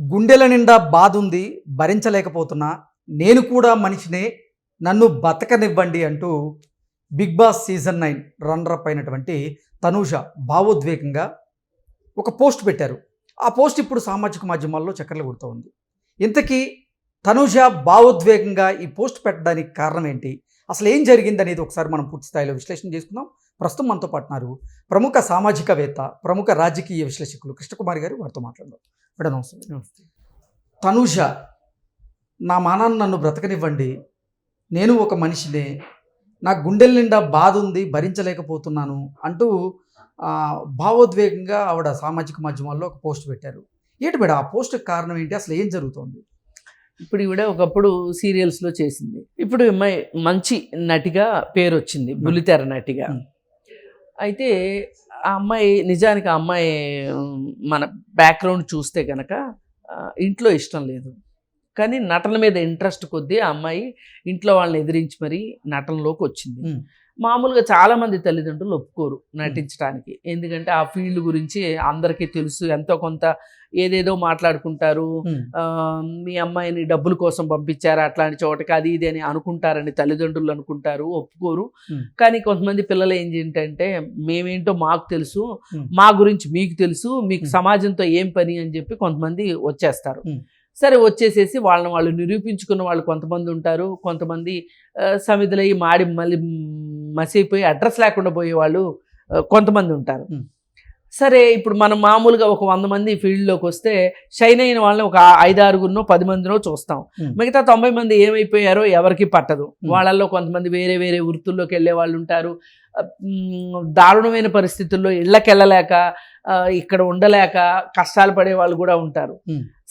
గుండెల నిండా బాధుంది, భరించలేకపోతున్నా, నేను కూడా మనిషినే, నన్ను బతకనివ్వండి అంటూ బిగ్ బాస్ సీజన్ 9 రన్నరప్ అయినటువంటి తనూజ భావోద్వేగంగా ఒక పోస్ట్ పెట్టారు. ఆ పోస్ట్ ఇప్పుడు సామాజిక మాధ్యమాల్లో చక్కర్లు కొడుతూ ఉంది. ఇంతకీ తనూజ భావోద్వేగంగా ఈ పోస్ట్ పెట్టడానికి కారణం ఏంటి, అసలు ఏం జరిగింది అనేది ఒకసారి మనం పూర్తి స్థాయిలో విశ్లేషణ చేసుకుందాం. ప్రస్తుతం మనతో పాటున్నారు ప్రముఖ సామాజికవేత్త, ప్రముఖ రాజకీయ విశ్లేషకులు కృష్ణకుమారి గారు. వారితో మాట్లాడదాం. మేడం నమస్తే. తనూజ, నా మానాన్ని నన్ను బ్రతకనివ్వండి, నేను ఒక మనిషినే, నా గుండెల నిండా బాధ ఉంది, భరించలేకపోతున్నాను అంటూ భావోద్వేగంగా ఆవిడ సామాజిక మాధ్యమాల్లో ఒక పోస్ట్ పెట్టారు. ఏంటి మేడం ఆ పోస్ట్కి కారణం ఏంటి, అసలు ఏం జరుగుతోంది? ఇప్పుడు ఈవిడ ఒకప్పుడు సీరియల్స్లో చేసింది, ఇప్పుడు అమ్మాయి మంచి నటిగా పేరు వచ్చింది, బుల్లితెర నటిగా. అయితే ఆ అమ్మాయి నిజానికి ఆ అమ్మాయి మన బ్యాక్గ్రౌండ్ చూస్తే కనుక ఇంట్లో ఇష్టం లేదు, కానీ నటన మీద ఇంట్రెస్ట్ కొద్దీ ఆ అమ్మాయి ఇంట్లో వాళ్ళని ఎదిరించి మరీ నటనలోకి వచ్చింది. మామూలుగా చాలామంది తల్లిదండ్రులు ఒప్పుకోరు నటించడానికి, ఎందుకంటే ఆ ఫీల్డ్ గురించి అందరికీ తెలుసు, ఎంతో కొంత ఏదేదో మాట్లాడుకుంటారు. మీ అమ్మాయిని డబ్బుల కోసం పంపించారా అట్లాంటి చోటకి, అది ఇది అని అనుకుంటారని తల్లిదండ్రులు అనుకుంటారు, ఒప్పుకోరు. కానీ కొంతమంది పిల్లలు ఏం ఏంటంటే, మేమేంటో మాకు తెలుసు, మా గురించి మీకు తెలుసు, మీకు సమాజంతో ఏం పని అని చెప్పి కొంతమంది వచ్చేస్తారు. సరే, వచ్చేసేసి వాళ్ళని వాళ్ళు నిరూపించుకున్న వాళ్ళు కొంతమంది ఉంటారు, కొంతమంది సమిధులయ్యి మాడి మళ్ళీ మసైపోయి అడ్రస్ లేకుండా పోయేవాళ్ళు కొంతమంది ఉంటారు. సరే, ఇప్పుడు మనం మామూలుగా ఒక 100 మంది ఫీల్డ్లోకి వస్తే షైన్ అయిన వాళ్ళని ఒక 5-6 10 మందినో చూస్తాం. మిగతా 90 మంది ఏమైపోయారో ఎవరికి పట్టదు. వాళ్ళల్లో కొంతమంది వేరే వేరే వృత్తుల్లోకి వెళ్ళే వాళ్ళు ఉంటారు. దారుణమైన పరిస్థితుల్లో ఇళ్ళకెళ్ళలేక, ఇక్కడ ఉండలేక కష్టాలు పడే వాళ్ళు కూడా ఉంటారు.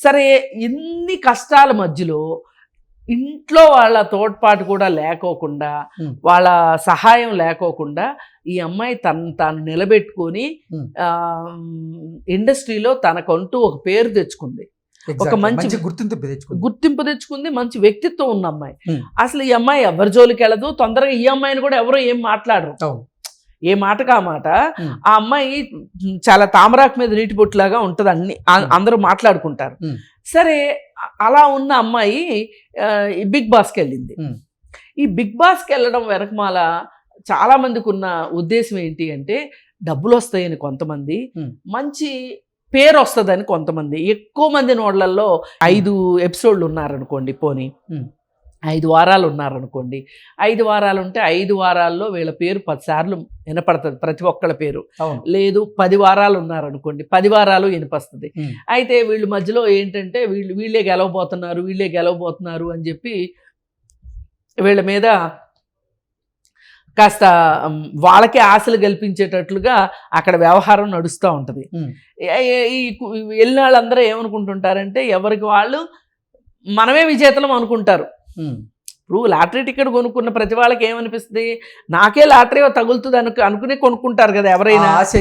సరే, ఇన్ని కష్టాల మధ్యలో ఇంట్లో వాళ్ళ తోడ్పాటు కూడా లేకోకుండా, వాళ్ళ సహాయం లేకోకుండా ఈ అమ్మాయి తాను నిలబెట్టుకొని ఇండస్ట్రీలో తనకంటూ ఒక పేరు తెచ్చుకుంది, ఒక మంచి గుర్తింపు తెచ్చుకుంది, మంచి వ్యక్తిత్వం ఉన్న అమ్మాయి. అసలు ఈ అమ్మాయి ఎవరి జోలికి వెళ్ళదు, తొందరగా ఈ అమ్మాయిని కూడా ఎవరో ఏం మాట్లాడరు, ఏ మాటగా ఆ మాట. ఆ అమ్మాయి చాలా తామరాకు మీద నీటి బొట్టులాగా ఉంటుంది, అందరూ మాట్లాడుకుంటారు. సరే, అలా ఉన్న అమ్మాయి ఈ బిగ్ బాస్కి వెళ్ళింది. ఈ బిగ్ బాస్కి వెళ్ళడం వెనకమాల చాలా మందికి ఉన్న ఉద్దేశం ఏంటి అంటే, డబ్బులు వస్తాయని కొంతమంది, మంచి పేరు వస్తుందని కొంతమంది. ఎక్కువ మంది నోళ్లలో 5 ఎపిసోడ్లు ఉన్నారనుకోండి, పోనీ 5 వారాలు ఉన్నారనుకోండి, 5 వారాలు ఉంటే 5 వారాల్లో వీళ్ళ పేరు 10 సార్లు వినపడుతుంది, ప్రతి ఒక్కళ్ళ పేరు. లేదు, 10 వారాలు ఉన్నారనుకోండి, 10 వారాలు వినిపిస్తుంది. అయితే వీళ్ళ మధ్యలో ఏంటంటే వీళ్ళే గెలవబోతున్నారు అని చెప్పి వీళ్ళ మీద కాస్త వాళ్ళకే ఆశలు కల్పించేటట్లుగా అక్కడ వ్యవహారం నడుస్తూ ఉంటుంది. ఈ వెళ్ళిన వాళ్ళందరూ ఏమనుకుంటుంటారంటే, ఎవరికి వాళ్ళు మనమే విజేతలం అనుకుంటారు. ఇప్పుడు లాటరీ టికెట్ కొనుక్కున్న ప్రతి వాళ్ళకి ఏమనిపిస్తుంది, నాకే లాటరీ తగులుతుంది అనుకునే కొనుక్కుంటారు కదా, ఎవరైనా ఆశ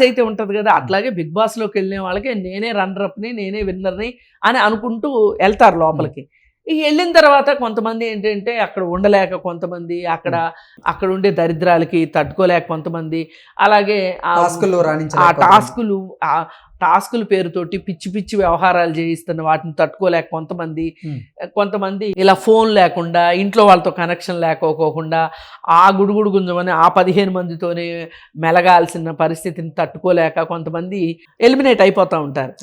అయితే ఉంటుంది కదా. అట్లాగే బిగ్ బాస్లోకి వెళ్ళిన వాళ్ళకి నేనే రన్నరప్ని, నేనే విన్నర్ని అని అనుకుంటూ వెళ్తారు లోపలికి. వెళ్ళిన తర్వాత కొంతమంది ఏంటంటే అక్కడ ఉండలేక, కొంతమంది అక్కడ ఉండే దరిద్రాలకి తట్టుకోలేక, కొంతమంది అలాగే టాస్కులు పేరుతోటి పిచ్చి పిచ్చి వ్యవహారాలు చేయిస్తున్న వాటిని తట్టుకోలేక కొంతమంది ఇలా ఫోన్ లేకుండా, ఇంట్లో వాళ్ళతో కనెక్షన్ లేకపోకుండా, ఆ గుడుగుడు గుంజమని ఆ 15 మందితోనే మెలగాల్సిన పరిస్థితిని తట్టుకోలేక కొంతమంది ఎలిమినేట్ అయిపోతూ ఉంటారు.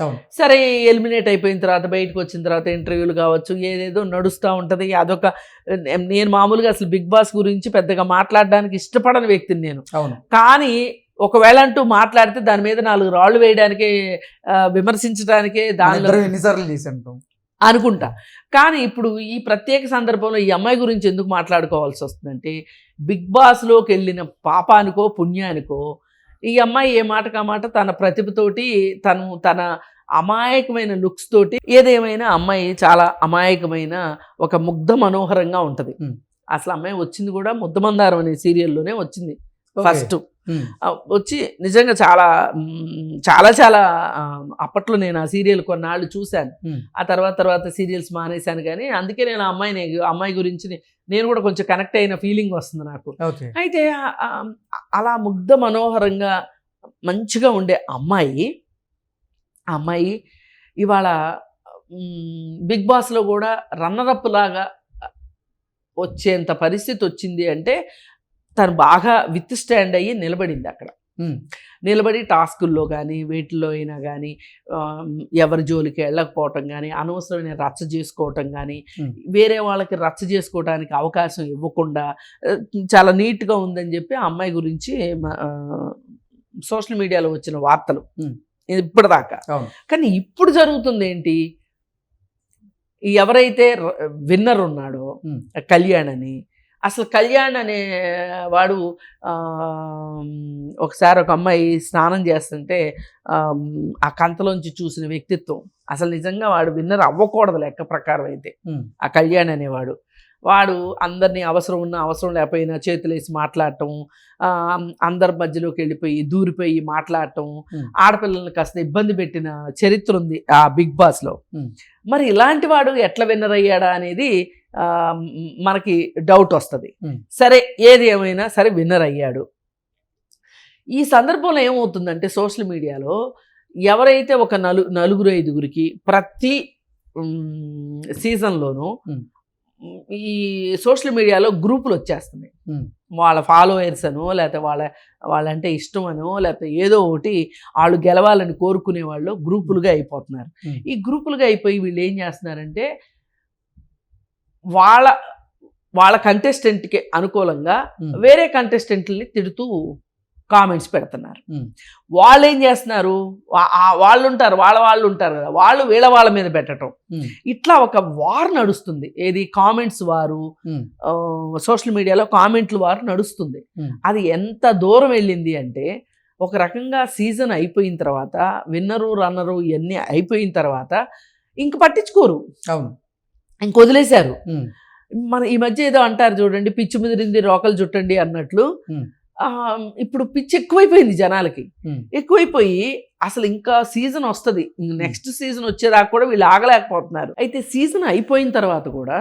సరే, ఎలిమినేట్ అయిపోయిన తర్వాత బయటకు వచ్చిన తర్వాత ఇంటర్వ్యూలు కావచ్చు, ఏదేదో నడుస్తూ ఉంటుంది. అదొక, నేను మామూలుగా అసలు బిగ్ బాస్ గురించి పెద్దగా మాట్లాడడానికి ఇష్టపడని వ్యక్తిని నేను. కానీ ఒకవేళ అంటూ మాట్లాడితే దాని మీద 4 రాళ్ళు వేయడానికే, విమర్శించడానికే దానిలో అనుకుంటా. కానీ ఇప్పుడు ఈ ప్రత్యేక సందర్భంలో ఈ అమ్మాయి గురించి ఎందుకు మాట్లాడుకోవాల్సి వస్తుందంటే, బిగ్ బాస్లోకి వెళ్ళిన పాపానికో పుణ్యానికో ఈ అమ్మాయి ఏ మాటకా మాట తన ప్రతిభతోటి, తన అమాయకమైన లుక్స్ తోటి, ఏదేమైనా అమ్మాయి చాలా అమాయకమైన ఒక ముగ్ధ మనోహరంగా ఉంటుంది. అసలు అమ్మాయి వచ్చింది కూడా ముద్దమందారం అనే సీరియల్లోనే వచ్చింది ఫస్ట్. వచ్చి నిజంగా చాలా చాలా చాలా అప్పట్లో నేను ఆ సీరియల్ కొన్నాళ్ళు చూశాను. ఆ తర్వాత సీరియల్స్ మానేశాను. కానీ అందుకే నేను అమ్మాయి గురించి నేను కూడా కొంచెం కనెక్ట్ అయిన ఫీలింగ్ వస్తుంది నాకు. అయితే అలా ముగ్ధ మనోహరంగా మంచిగా ఉండే అమ్మాయి ఇవాళ బిగ్ బాస్లో కూడా రన్నరప్ లాగా వచ్చేంత పరిస్థితి వచ్చింది అంటే తను బాగా విత్ స్టాండ్ అయ్యి నిలబడింది అక్కడ. నిలబడి టాస్కుల్లో కానీ వీటిల్లో అయినా కానీ ఎవరి జోలికి వెళ్ళకపోవటం కానీ, అనవసరమైన రచ్చ చేసుకోవటం కానీ, వేరే వాళ్ళకి రచ్చ చేసుకోవడానికి అవకాశం ఇవ్వకుండా చాలా నీట్గా ఉందని చెప్పి ఆ అమ్మాయి గురించి సోషల్ మీడియాలో వచ్చిన వార్తలు ఇప్పటిదాకా. కానీ ఇప్పుడు జరుగుతుంది ఏంటి, ఎవరైతే విన్నర్ ఉన్నాడో కళ్యాణ్ అని, అసలు కళ్యాణ్ అనే వాడు ఒకసారి ఒక అమ్మాయి స్నానం చేస్తుంటే ఆ కంతలోంచి చూసిన వ్యక్తిత్వం, అసలు నిజంగా వాడు విన్నర్ అవ్వకూడదు లెక్క ప్రకారం అయితే. ఆ కళ్యాణ్ అనేవాడు వాడు అందరినీ అవసరం ఉన్నా అవసరం లేకపోయినా చేతులేసి మాట్లాడటం, అందరి మధ్యలోకి వెళ్ళిపోయి దూరిపోయి మాట్లాడటం, ఆడపిల్లల్ని కాస్త ఇబ్బంది పెట్టిన చరిత్ర ఉంది ఆ బిగ్ బాస్లో. మరి ఇలాంటి వాడు ఎట్లా విన్నర్ అయ్యాడా అనేది మనకి డౌట్ వస్తుంది. సరే, ఏది ఏమైనా సరే విన్నర్ అయ్యాడు. ఈ సందర్భంలో ఏమవుతుందంటే సోషల్ మీడియాలో ఎవరైతే ఒక నలుగురు ఐదుగురికి ప్రతి సీజన్లోనూ ఈ సోషల్ మీడియాలో గ్రూపులు వచ్చేస్తున్నాయి. వాళ్ళ ఫాలోవర్స్ అనో లేకపోతే వాళ్ళంటే ఇష్టం అనో లేకపోతే ఏదో ఒకటి వాళ్ళు గెలవాలని కోరుకునే వాళ్ళు గ్రూపులుగా అయిపోతున్నారు. ఈ గ్రూపులుగా అయిపోయి వీళ్ళు ఏం చేస్తున్నారంటే వాళ్ళ కంటెస్టెంట్కి అనుకూలంగా వేరే కంటెస్టెంట్ని తిడుతూ కామెంట్స్ పెడుతున్నారు. వాళ్ళు ఏం చేస్తున్నారు, వాళ్ళు ఉంటారు కదా, వాళ్ళు వాళ్ళ మీద పెట్టడం, ఇట్లా ఒక వార్ నడుస్తుంది. ఏది కామెంట్స్ వారు, సోషల్ మీడియాలో కామెంట్లు వారు నడుస్తుంది. అది ఎంత దూరం వెళ్ళింది అంటే ఒక రకంగా సీజన్ అయిపోయిన తర్వాత విన్నరు రన్నరు ఇవన్నీ అయిపోయిన తర్వాత ఇంక పట్టించుకోరు, ఇంక వదిలేశారు. మన ఈ మధ్య ఏదో అంటారు చూడండి, పిచ్చి ముదిరింది రోకలు చుట్టండి అన్నట్లు ఇప్పుడు పిచ్చి ఎక్కువైపోయింది జనాలకి. ఎక్కువైపోయి అసలు ఇంకా సీజన్ వస్తుంది, నెక్స్ట్ సీజన్ వచ్చేదాకా కూడా వీళ్ళు ఆగలేకపోతున్నారు. అయితే సీజన్ అయిపోయిన తర్వాత కూడా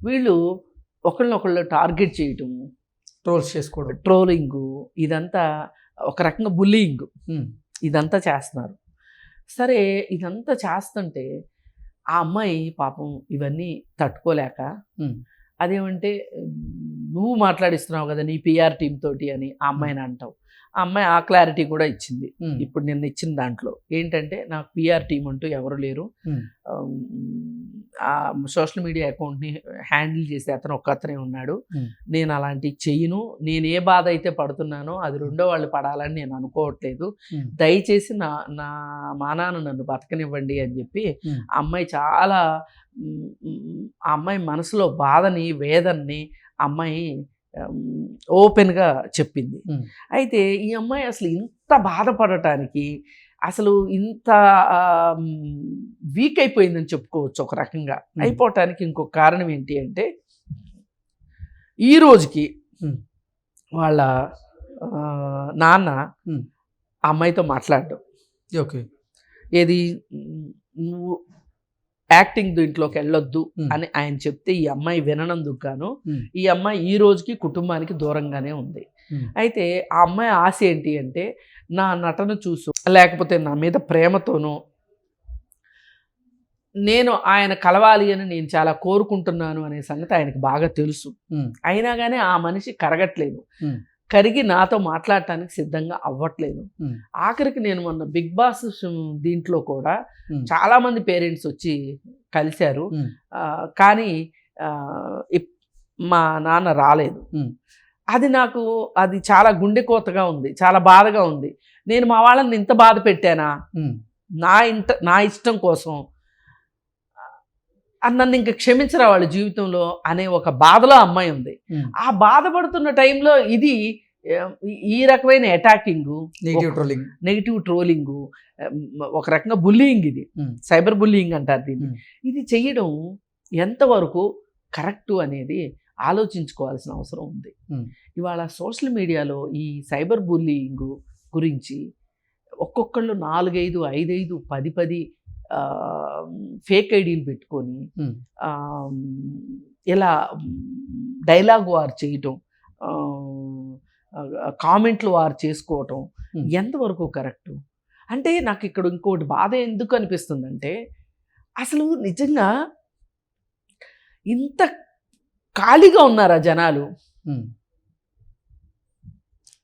వీళ్ళు ఒకళ్ళనొకళ్ళు టార్గెట్ చేయటం, ట్రోల్స్ చేసుకోవడం, ట్రోలింగు, ఇదంతా ఒక రకంగా బుల్లింగ్, ఇదంతా చేస్తున్నారు. సరే, ఇదంతా చేస్తుంటే ఆ అమ్మాయి పాపం ఇవన్నీ తట్టుకోలేక అదేమంటే నువ్వు మాట్లాడిస్తున్నావు కదా నీ పిఆర్ టీమ్ తోటి అని ఆ అమ్మాయిని అంటావు. ఆ అమ్మాయి ఆ క్లారిటీ కూడా ఇచ్చింది. ఇప్పుడు నిన్న ఇచ్చిన దాంట్లో ఏంటంటే నాకు పిఆర్ టీం అంటూ ఎవరు లేరు, ఆ సోషల్ మీడియా అకౌంట్ని హ్యాండిల్ చేసే అతను ఒక్కతనే ఉన్నాడు, నేను అలాంటివి చెయ్యను, నేను ఏ బాధ అయితే పడుతున్నానో అది రెండో వాళ్ళు పడాలని నేను అనుకోవట్లేదు, దయచేసి నా మానాన్ని నన్ను బతకనివ్వండి అని చెప్పి ఆ అమ్మాయి చాలా ఆ అమ్మాయి మనసులో బాధని వేదనని అమ్మాయి ఓపెన్గా చెప్పింది. అయితే ఈ అమ్మాయి అసలు ఇంత బాధపడటానికి, అసలు ఇంత వీక్ అయిపోయిందని చెప్పుకోవచ్చు ఒక రకంగా. అయిపోవటానికి ఇంకొక కారణం ఏంటి అంటే ఈ రోజుకి వాళ్ళ నాన్న ఆ అమ్మాయితో మాట్లాడడం, ఓకే ఏది నువ్వు యాక్టింగ్ దీంట్లోకి వెళ్ళొద్దు అని ఆయన చెప్తే ఈ అమ్మాయి విననందుకు గాను ఈ అమ్మాయి ఈ రోజుకి కుటుంబానికి దూరంగానే ఉంది. అయితే ఆ అమ్మాయి ఆశ ఏంటి అంటే నా నటన చూసు లేకపోతే నా మీద ప్రేమతోనూ నేను ఆయన కలవాలి అని నేను చాలా కోరుకుంటున్నాను అనే సంగతి ఆయనకు బాగా తెలుసు. అయినా కానీ ఆ మనిషి కరగట్లేదు, కరిగి నాతో మాట్లాడటానికి సిద్ధంగా అవ్వట్లేదు. ఆఖరికి నేను మొన్న బిగ్ బాస్ దీంట్లో కూడా చాలామంది పేరెంట్స్ వచ్చి కలిశారు, కానీ మా నాన్న రాలేదు. అది చాలా గుండె కోతగా ఉంది, చాలా బాధగా ఉంది. నేను మా వాళ్ళని ఇంత బాధ పెట్టానా నా ఇష్టం కోసం, నన్ను ఇంకా క్షమించరా వాళ్ళ జీవితంలో అనే ఒక బాధలో అమ్మాయి ఉంది. ఆ బాధపడుతున్న టైంలో ఇది ఈ రకమైన అటాకింగు, నెగిటివ్ ట్రోలింగు, ఒక రకంగా బుల్లింగ్, ఇది సైబర్ బుల్లింగ్ అంటారు దీన్ని. ఇది చెయ్యడం ఎంతవరకు కరెక్టు అనేది ఆలోచించుకోవాల్సిన అవసరం ఉంది. ఇవాళ సోషల్ మీడియాలో ఈ సైబర్ బుల్లింగ్ గురించి ఒక్కొక్కళ్ళు 4-5, 5-5, 10 ఫేక్ ఐడీలు పెట్టుకొని ఇలా డైలాగ్ వార్ చేయటం, కామెంట్లు వారు చేసుకోవటం ఎంతవరకు కరెక్టు అంటే నాకు ఇక్కడ ఇంకోటి బాధ ఎందుకు అనిపిస్తుందంటే అసలు నిజంగా ఇంత ఖాళీగా ఉన్నారా జనాలు?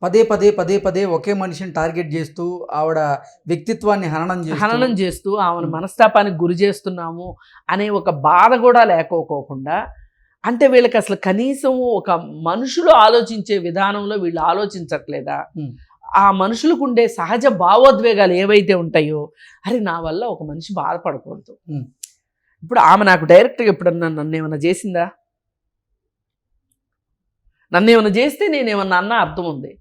పదే పదే పదే పదే ఒకే మనిషిని టార్గెట్ చేస్తూ ఆవిడ వ్యక్తిత్వాన్ని హననం చేస్తూ ఆమెను మనస్తాపానికి గురి చేస్తున్నాము అనే ఒక బాధ కూడా లేకోకుండా, అంటే వీళ్ళకి అసలు కనీసం ఒక మనుషులు ఆలోచించే విధానంలో వీళ్ళు ఆలోచించట్లేదా? ఆ మనుషులకు ఉండే సహజ భావోద్వేగాలు ఏవైతే ఉంటాయో, అరే నా వల్ల ఒక మనిషి బాధపడకూడదు. ఇప్పుడు ఆమె నాకు డైరెక్ట్గా ఎప్పుడన్నా నన్ను ఏమన్నా చేసిందా? నన్ను ఏమైనా చేస్తే నేనేమన్నా అన్న అర్థం ఉంది.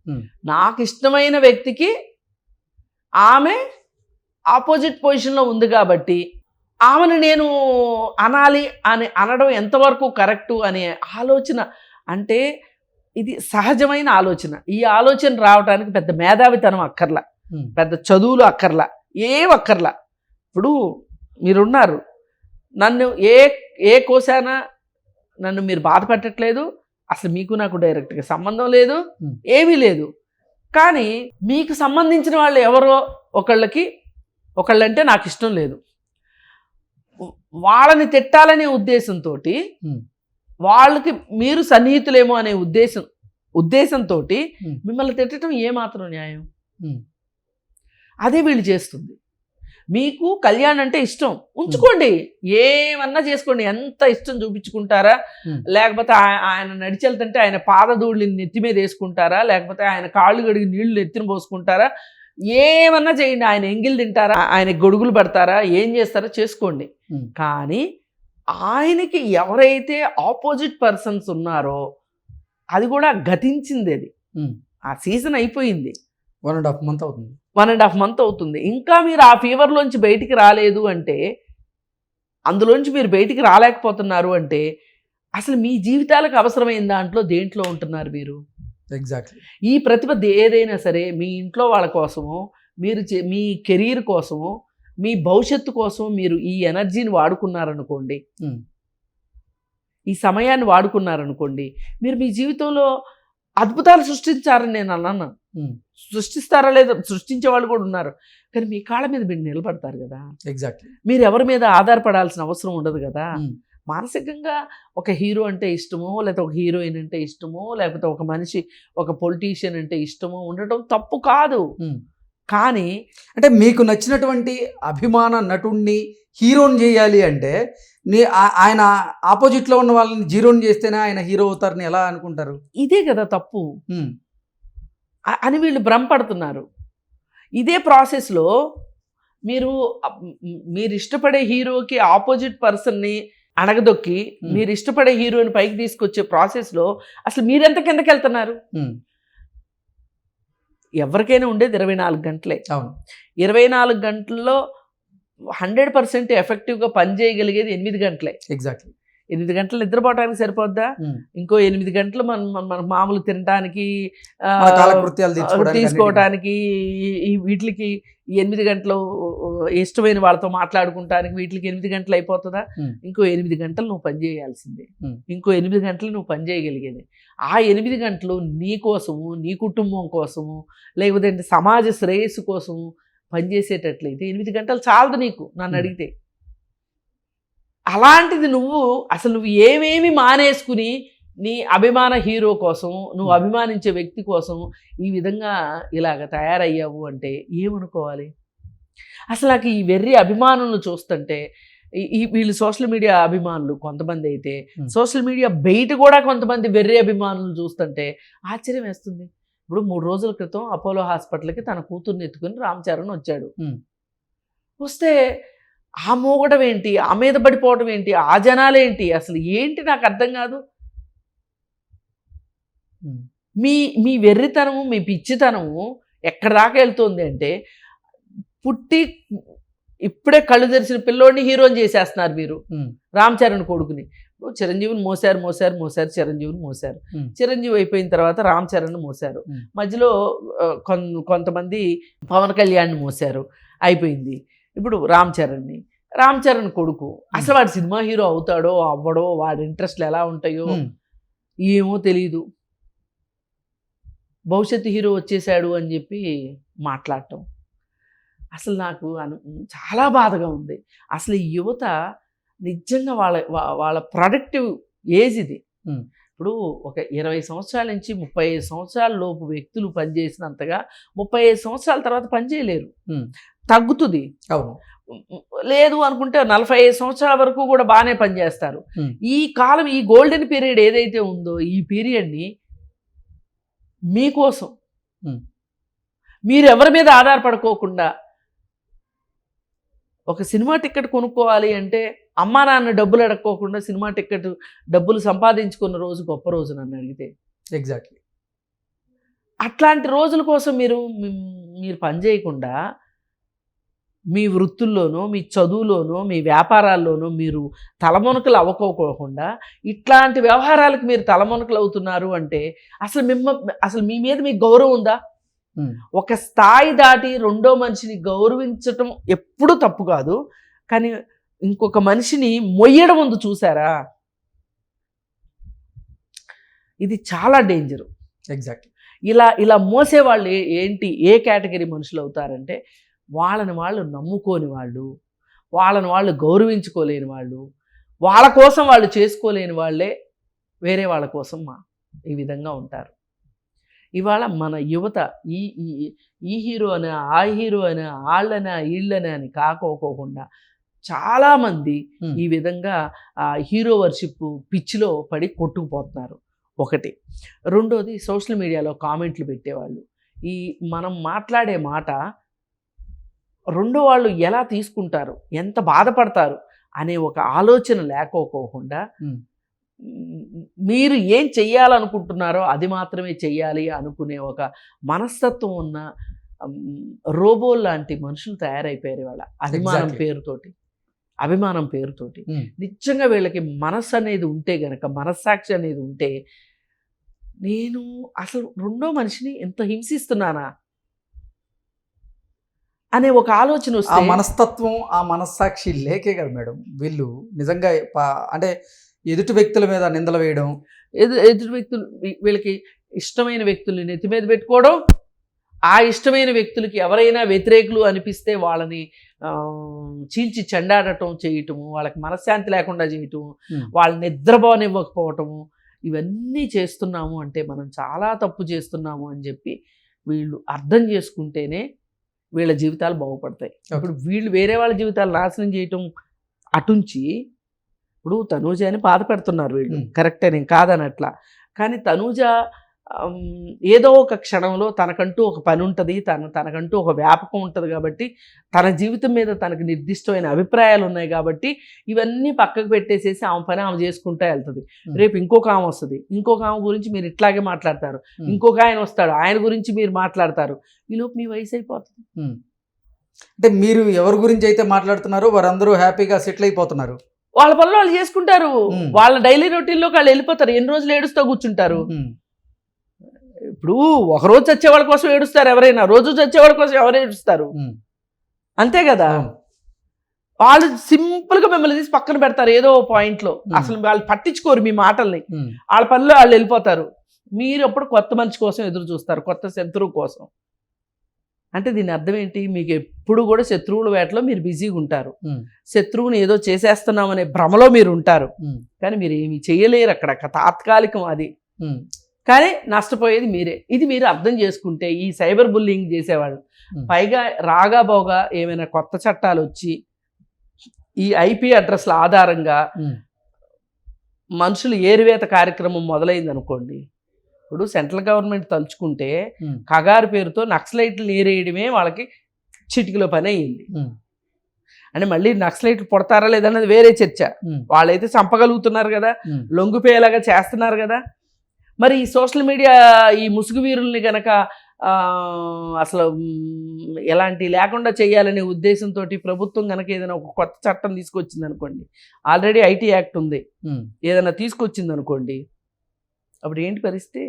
నాకు ఇష్టమైన వ్యక్తికి ఆమె ఆపోజిట్ పొజిషన్లో ఉంది కాబట్టి ఆమెను నేను అనాలి అని అనడం ఎంతవరకు కరెక్టు అనే ఆలోచన, అంటే ఇది సహజమైన ఆలోచన. ఈ ఆలోచన రావడానికి పెద్ద మేధావితనం అక్కర్లా, పెద్ద చదువులు అక్కర్లా, ఏం అక్కర్లా. ఇప్పుడు మీరున్నారు, నన్ను ఏ కోశాన నన్ను మీరు బాధ పెట్టట్లేదు, అసలు మీకు నాకు డైరెక్ట్గా సంబంధం లేదు, ఏమీ లేదు. కానీ మీకు సంబంధించిన వాళ్ళు ఎవరో ఒకళ్ళంటే నాకు ఇష్టం లేదు, వాళ్ళని తిట్టాలనే ఉద్దేశంతో, వాళ్ళకి మీరు సన్నిహితులేమో అనే ఉద్దేశంతో మిమ్మల్ని తిట్టడం ఏమాత్రం న్యాయం? అదే వీళ్ళు చేస్తుంది. మీకు కళ్యాణ్ అంటే ఇష్టం, ఉంచుకోండి, ఏమన్నా చేసుకోండి, ఎంత ఇష్టం చూపించుకుంటారా, లేకపోతే ఆయన నడిచెళ్తుంటే ఆయన పాదధూళిని నెత్తి మీద వేసుకుంటారా, లేకపోతే ఆయన కాళ్ళు గడిగి నీళ్లు నెత్తిన పోసుకుంటారా, ఏమన్నా చేయండి, ఆయన ఎంగిల్ తింటారా, ఆయన గొడుగులు పడతారా, ఏం చేస్తారో చేసుకోండి. కానీ ఆయనకి ఎవరైతే ఆపోజిట్ పర్సన్స్ ఉన్నారో అది కూడా గతించింది, అది ఆ సీజన్ అయిపోయింది, 1.5 month అవుతుంది. 1.5 month అవుతుంది. ఇంకా మీరు ఆ ఫీవర్లోంచి బయటికి రాలేదు అంటే, అందులోంచి మీరు బయటికి రాలేకపోతున్నారు అంటే, అసలు మీ జీవితాలకు అవసరమైన దాంట్లో దేంట్లో ఉంటున్నారు మీరు? ఎగ్జాక్ట్లీ. ఈ ప్రతిభ ఏదైనా సరే మీ ఇంట్లో వాళ్ళ కోసమో, మీరు మీ కెరీర్ కోసమో, మీ భవిష్యత్తు కోసం మీరు ఈ ఎనర్జీని వాడుకున్నారనుకోండి, ఈ సమయాన్ని వాడుకున్నారనుకోండి, మీరు మీ జీవితంలో అద్భుతాలు సృష్టించారని నేను అన్నాను. సృష్టిస్తారా లేదా, సృష్టించే వాళ్ళు కూడా ఉన్నారు, కానీ మీ కాళ్ళ మీద మీరు నిలబడతారు కదా. ఎగ్జాక్ట్లీ. మీరు ఎవరి మీద ఆధారపడాల్సిన అవసరం ఉండదు కదా. మానసికంగా ఒక హీరో అంటే ఇష్టమో, లేకపోతే ఒక హీరోయిన్ అంటే ఇష్టమో, లేకపోతే ఒక మనిషి ఒక పొలిటీషియన్ అంటే ఇష్టమో ఉండటం తప్పు కాదు. కానీ అంటే మీకు నచ్చినటువంటి అభిమాన నటుణ్ణి హీరోని చేయాలి అంటే ఆయన ఆపోజిట్లో ఉన్న వాళ్ళని జీరోని చేస్తేనే ఆయన హీరో అవుతారని ఎలా అనుకుంటారు? ఇదే కదా తప్పు అని వీళ్ళు భ్రమపడుతున్నారు. ఇదే ప్రాసెస్లో మీరు ఇష్టపడే హీరోకి ఆపోజిట్ పర్సన్ని అణగదొక్కి మీరు ఇష్టపడే హీరోని పైకి తీసుకొచ్చే ప్రాసెస్లో అసలు మీరెంత కిందకి వెళ్తున్నారు? ఎవరికైనా ఉండేది 24 గంటలే. 24 గంటల్లో 100% ఎఫెక్టివ్గా పనిచేయగలిగేది 8 గంటలే. ఎగ్జాక్ట్లీ. 8 గంటలు నిద్రపోవటానికి సరిపోద్దా? ఇంకో 8 గంటలు మన మామూలు తినడానికి, తీసుకోవటానికి, వీటికి 8 గంటలు ఇష్టమైన వాళ్ళతో మాట్లాడుకుంటానికి వీటికి 8 గంటలు అయిపోతుందా? ఇంకో 8 గంటలు నువ్వు పని చేయాల్సిందే. ఇంకో 8 గంటలు నువ్వు పని చేయగలిగేది. ఆ 8 గంటలు నీ కోసము, నీ కుటుంబం కోసము, లేకపోతే సమాజ శ్రేయస్సు కోసము పనిచేసేటట్లయితే 8 గంటలు చాలదు నీకు, నన్ను అడిగితే. అలాంటిది నువ్వు ఏమేమి మానేసుకుని నీ అభిమాన హీరో కోసం, నువ్వు అభిమానించే వ్యక్తి కోసం ఈ విధంగా ఇలాగ తయారయ్యావు అంటే ఏమనుకోవాలి? అసలు నాకు ఈ వెర్రి అభిమానులను చూస్తుంటే, వీళ్ళు సోషల్ మీడియా అభిమానులు కొంతమంది అయితే, సోషల్ మీడియా బయట కూడా కొంతమంది వెర్రి అభిమానులు చూస్తుంటే ఆశ్చర్యం వేస్తుంది. ఇప్పుడు 3 రోజుల క్రితం అపోలో హాస్పిటల్కి తన కూతుర్ని ఎత్తుకుని రామ్ చరణ్ వచ్చాడు. వస్తే ఆ మోగడం ఏంటి, ఆ మీద పడిపోవడం ఏంటి, ఆ జనాలేంటి, అసలు ఏంటి నాకు అర్థం కాదు. మీ వెర్రితనము, మీ పిచ్చితనము ఎక్కడ దాకా వెళ్తుంది అంటే, పుట్టి ఇప్పుడే కళ్ళు తెరిచిన పిల్లోడిని హీరోని చేసేస్తున్నారు మీరు. రామ్ చరణ్ కొడుకుని చిరంజీవిని మోసారు, చిరంజీవిని మోసారు. చిరంజీవి అయిపోయిన తర్వాత రామ్ చరణ్ మోసారు. మధ్యలో కొంతమంది పవన్ కళ్యాణ్ని మోసారు, అయిపోయింది. ఇప్పుడు రామ్ చరణ్ కొడుకు అసలు వాడు సినిమా హీరో అవుతాడో అవ్వడో, వాడి ఇంట్రెస్ట్లు ఎలా ఉంటాయో ఏమో తెలియదు. భవిష్యత్తు హీరో వచ్చేసాడు అని చెప్పి మాట్లాడటం. అసలు నాకు చాలా బాధగా ఉంది. అసలు ఈ యువత నిజంగా వాళ్ళ ప్రొడక్టివ్ ఏజ్ ఇది. ఇప్పుడు ఒక 20 సంవత్సరాల నుంచి 35 సంవత్సరాల లోపు వ్యక్తులు పనిచేసినంతగా 35 సంవత్సరాల తర్వాత పనిచేయలేరు, తగ్గుతుంది. అవును. లేదు అనుకుంటే 45 సంవత్సరాల వరకు కూడా బాగానే పనిచేస్తారు. ఈ కాలం, ఈ గోల్డెన్ పీరియడ్ ఏదైతే ఉందో ఈ పీరియడ్ని మీకోసం మీరు ఎవరి మీద ఆధారపడుకోకుండా ఒక సినిమా టికెట్ కొనుక్కోవాలి అంటే అమ్మా నాన్న డబ్బులు అడక్కోకుండా సినిమా టికెట్ డబ్బులు సంపాదించుకున్న రోజు గొప్ప రోజు నన్ను అడిగితే. ఎగ్జాక్ట్లీ. అట్లాంటి రోజుల కోసం మీరు పనిచేయకుండా మీ వృత్తుల్లోనో మీ చదువులోనో మీ వ్యాపారాల్లోనో మీరు తలమునకలు అవ్వకోకుండా ఇట్లాంటి వ్యవహారాలకు మీరు తలమునకలు అవుతున్నారు అంటే అసలు మీ మీద మీకు గౌరవం ఉందా? ఒక స్థాయి దాటి రెండో మనిషిని గౌరవించటం ఎప్పుడూ తప్పు కాదు, కానీ ఇంకొక మనిషిని మొయ్యడం ఉంది చూసారా, ఇది చాలా డేంజరు. ఎగ్జాక్ట్లీ. ఇలా మోసేవాళ్ళు ఏ కేటగిరీ మనుషులు అవుతారంటే వాళ్ళని వాళ్ళు నమ్ముకోని వాళ్ళు, వాళ్ళని వాళ్ళు గౌరవించుకోలేని వాళ్ళు, వాళ్ళ కోసం వాళ్ళు చేసుకోలేని వాళ్ళే వేరే వాళ్ళ కోసం ఈ విధంగా ఉంటారు. ఇవాళ మన యువత ఈ హీరో అని, ఆ హీరో అని, వాళ్ళని వీళ్ళని అని కాకోకుండా చాలామంది ఈ విధంగా హీరో వర్షిప్ పిచ్చిలో పడి కొట్టుకుపోతున్నారు. ఒకటి. రెండోది, సోషల్ మీడియాలో కామెంట్లు పెట్టేవాళ్ళు మనం మాట్లాడే మాట రెండో వాళ్ళు ఎలా తీసుకుంటారు, ఎంత బాధపడతారు అనే ఒక ఆలోచన లేకోకుండా మీరు ఏం చెయ్యాలనుకుంటున్నారో అది మాత్రమే చెయ్యాలి అనుకునే ఒక మనస్తత్వం ఉన్న రోబో లాంటి మనుషులు తయారైపోయారు ఇవాళ. అభిమానం పేరుతోటి. నిజంగా వీళ్ళకి మనస్సు అనేది ఉంటే గనక, మనస్సాక్షి అనేది ఉంటే, నేను అసలు రెండో మనిషిని ఎంత హింసిస్తున్నానా అనే ఒక ఆలోచన వస్తే, ఆ మనస్తత్వం, ఆ మనస్సాక్షి లేకే కదా మేడం వీళ్ళు నిజంగా అంటే ఎదుటి వ్యక్తుల మీద నిందలు వేయడం, ఎదుటి వ్యక్తులు వీళ్ళకి ఇష్టమైన వ్యక్తుల్ని నెత్తి మీద పెట్టుకోవడం, ఆ ఇష్టమైన వ్యక్తులకి ఎవరైనా వ్యతిరేకులు అనిపిస్తే వాళ్ళని చీల్చి చెండాడటం చేయటము, వాళ్ళకి మనశ్శాంతి లేకుండా చేయటము, వాళ్ళని నిద్రపోనివ్వకపోవటము, ఇవన్నీ చేస్తున్నాము అంటే మనం చాలా తప్పు చేస్తున్నాము అని చెప్పి వీళ్ళు అర్థం చేసుకుంటేనే వీళ్ళ జీవితాలు బాగుపడతాయి. ఇప్పుడు వీళ్ళు వేరే వాళ్ళ జీవితాలు నాశనం చేయటం అటుంచి, ఇప్పుడు తనూజ అని బాధ పెడుతున్నారు వీళ్ళు, కరెక్టే, నేను కాదనట్లా. కానీ తనూజ ఏదో ఒక క్షణంలో తనకంటూ ఒక పని ఉంటుంది, తనకంటూ ఒక వ్యాపకం ఉంటుంది కాబట్టి, తన జీవితం మీద తనకు నిర్దిష్టమైన అభిప్రాయాలు ఉన్నాయి కాబట్టి ఇవన్నీ పక్కకు పెట్టేసేసి ఆమె పని ఆమె చేసుకుంటూ వెళ్తుంది. రేపు ఇంకొక ఆమె వస్తుంది, ఇంకొక ఆమె గురించి మీరు ఇట్లాగే మాట్లాడతారు, ఇంకొక ఆయన వస్తాడు, ఆయన గురించి మీరు మాట్లాడతారు, ఈలోపు మీ వయసు అయిపోతుంది. అంటే మీరు ఎవరి గురించి అయితే మాట్లాడుతున్నారో వారందరూ హ్యాపీగా సెటిల్ అయిపోతున్నారు, వాళ్ళ పనులు వాళ్ళు చేసుకుంటారు, వాళ్ళ డైలీ రొటీన్లోకి వాళ్ళు వెళ్ళిపోతారు, ఎన్ని రోజులు ఏడుస్తూ కూర్చుంటారు. ఇప్పుడు ఒకరోజు చచ్చేవాళ్ళ కోసం ఏడుస్తారు ఎవరైనా, రోజు చచ్చేవాళ్ళ కోసం ఎవరు ఏడుస్తారు? అంతే కదా. వాళ్ళు సింపుల్గా మిమ్మల్ని తీసి పక్కన పెడతారు ఏదో పాయింట్లో, అసలు వాళ్ళు పట్టించుకోరు మీ మాటల్ని, వాళ్ళ పనిలో వాళ్ళు వెళ్ళిపోతారు. మీరు అప్పుడు కొత్త మనిషి కోసం ఎదురు చూస్తారు, కొత్త శత్రువు కోసం. అంటే దీని అర్థం ఏంటి? మీకు ఎప్పుడు కూడా శత్రువుల వేటలో మీరు బిజీగా ఉంటారు, శత్రువుని ఏదో చేసేస్తున్నామనే భ్రమలో మీరు ఉంటారు, కానీ మీరు ఏమి చేయలేరు అక్కడ, తాత్కాలికం అది, కానీ నష్టపోయేది మీరే. ఇది మీరు అర్థం చేసుకుంటే ఈ సైబర్ బుల్లింగ్ చేసేవాళ్ళు, పైగా రాగా బోగా ఏమైనా కొత్త చట్టాలు వచ్చి ఈ ఐపీ అడ్రస్ల ఆధారంగా మనుషులు ఏరివేత కార్యక్రమం మొదలైంది అనుకోండి, ఇప్పుడు సెంట్రల్ గవర్నమెంట్ తలుచుకుంటే కగారు పేరుతో నక్సలైట్లు ఏరేయడమే వాళ్ళకి చిటికలో పని అయ్యింది. అంటే మళ్ళీ నక్సలైట్లు పుడతారా లేదన్నది వేరే చర్చ, వాళ్ళైతే చంపగలుగుతున్నారు కదా, లొంగిపోయేలాగా చేస్తున్నారు కదా. మరి ఈ సోషల్ మీడియా ఈ ముసుగు వీరుల్ని కనుక అసలు ఎలాంటి లేకుండా చేయాలనే ఉద్దేశంతో ప్రభుత్వం కనుక ఏదైనా ఒక కొత్త చట్టం తీసుకొచ్చింది అనుకోండి, ఆల్రెడీ ఐటీ యాక్ట్ ఉంది, ఏదైనా తీసుకొచ్చింది అనుకోండి, అప్పుడు ఏంటి పరిస్థితి?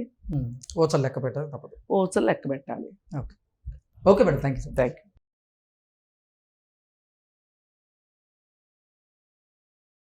ఓచలు లెక్క పెట్టాలి, తప్పదు, ఓచలు లెక్క పెట్టాలి. Okay madam, thank you.